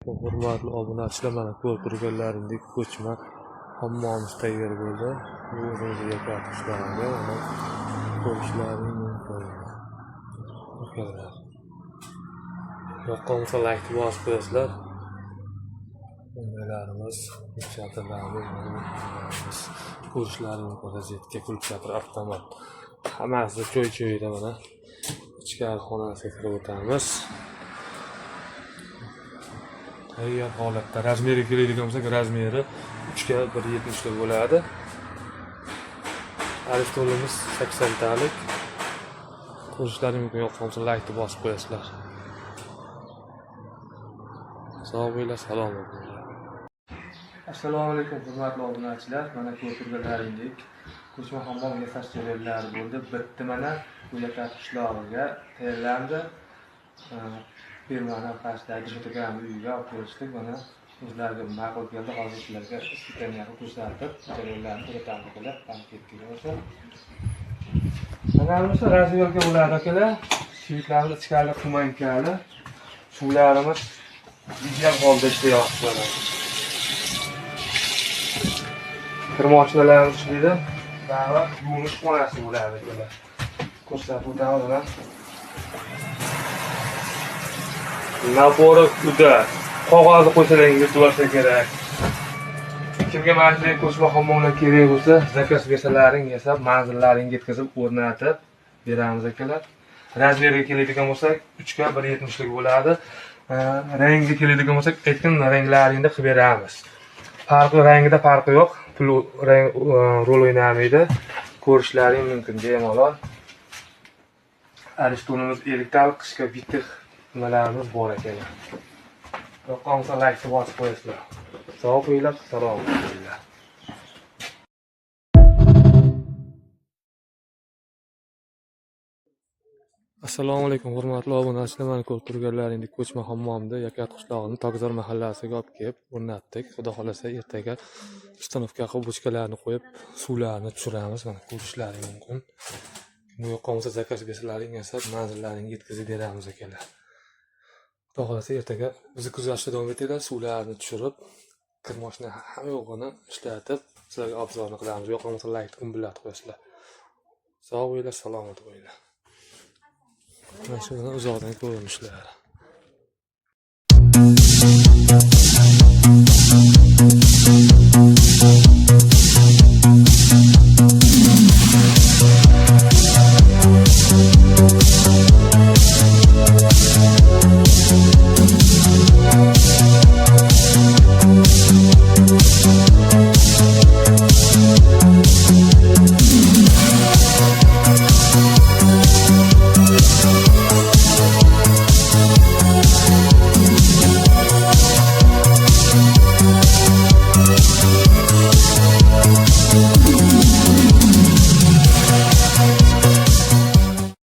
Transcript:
Hurmatli obunachilar, mana ko'rib turganlaringdek ko'chma hammomimiz tayyor bo'ldi. Bu o'zimizga qatnashlarga mana ko'rishlaring mumkin. Ukalar. Yoqqansa like bosib qo'yasizlar. Bungalarimiz, chadırlarimiz, ko'rishlaring mumkin. Rozetka, kulchatir, avtomat. Hammasi joy-joyida mana. Ichkari xonasiga kirib o'tamiz. Tayyor holatda razmeri keladigan bo'lsak, razmeri 3x1.70 ta bo'ladi. Aristolimiz 80 talik. Ko'rishlaring mumkin. Yoqqansa like bosib qo'yasizlar. Sog' bo'linglar, salomat bo'linglar. Assalomu alaykum hurmatli obunachilar. Mana ko'rib turganlaringdek ko'chma hammom yasash joylari bo'ldi. Bitta mana Yo'lakar qishlog'iga tayyorlandi. Firmani qarshidagi Instagram uyiga olib kelishdik. Mana o'zlariga ma'qul keldi. Hozir sizlarga istikaniyani ko'rsatib, jarayonlarni o'rgatamiz akalar. Tanqidga bo'lsa. Mana bu razyorga bo'ladi akalar. Suyuqlarimiz ichkarida qumankali. Suvlarimiz ideal holda ishlayapti mana. Kirmochnalarimiz ishlaydi. Va yuvinish xonasi bo'ladi akalar. Ko'rsatib o'tamiz. Nabori kuda qog'ozni qo'shsangiz bo'lsa kerak. Kimga mana shunday ko'chma hammomlar kerak bo'lsa, zakaz bersalaring yasab, manzillaringga yetkazib o'rnatib beramiz akalar. Razmeriga keladigan bo'lsak, 3x1.70 lik bo'ladi. Rangiga keladigan bo'lsak, aytgan ranglaringda qilib beramiz. Farqli rangida farqi yo'q. Pul rang rol o'ynamaydi. Ko'rishlaring mumkin bemalol. Aristonimiz elektral qishga bitik nimalarimiz bor ekan. Yoqqansa like bosib qo'yasizlar. Sog' bo'linglar, salomat bo'linglar. Assalomu alaykum hurmatli obunachilar. Mana ko'rib turganlaringdek ko'chma hammomni Yakat qishlog'ining Tokzor mahallasiga olib kelib o'rnatdik. Xudo xolasa ertaga ustanovka qilib bochkalarni qo'yib, suvlarni tushiramiz. Mana ko'rishlaring mumkin. Bu yoqqansa zakaz bersalaring yasab, manzillaringga yetkazib beramiz akalar. Xudo xolasa ertaga bizni kuzatishda davom etinglar. Suvlarni tushirib, kirmochni hamma yo'g'ini ishlatib, sizlarga obzorni qilamiz. Yoqqansa like umbillat qo'yasizlar. Sog' bo'linglar, salomat bo'linglar. Mana shuni uzoqdan ko'rinishlar.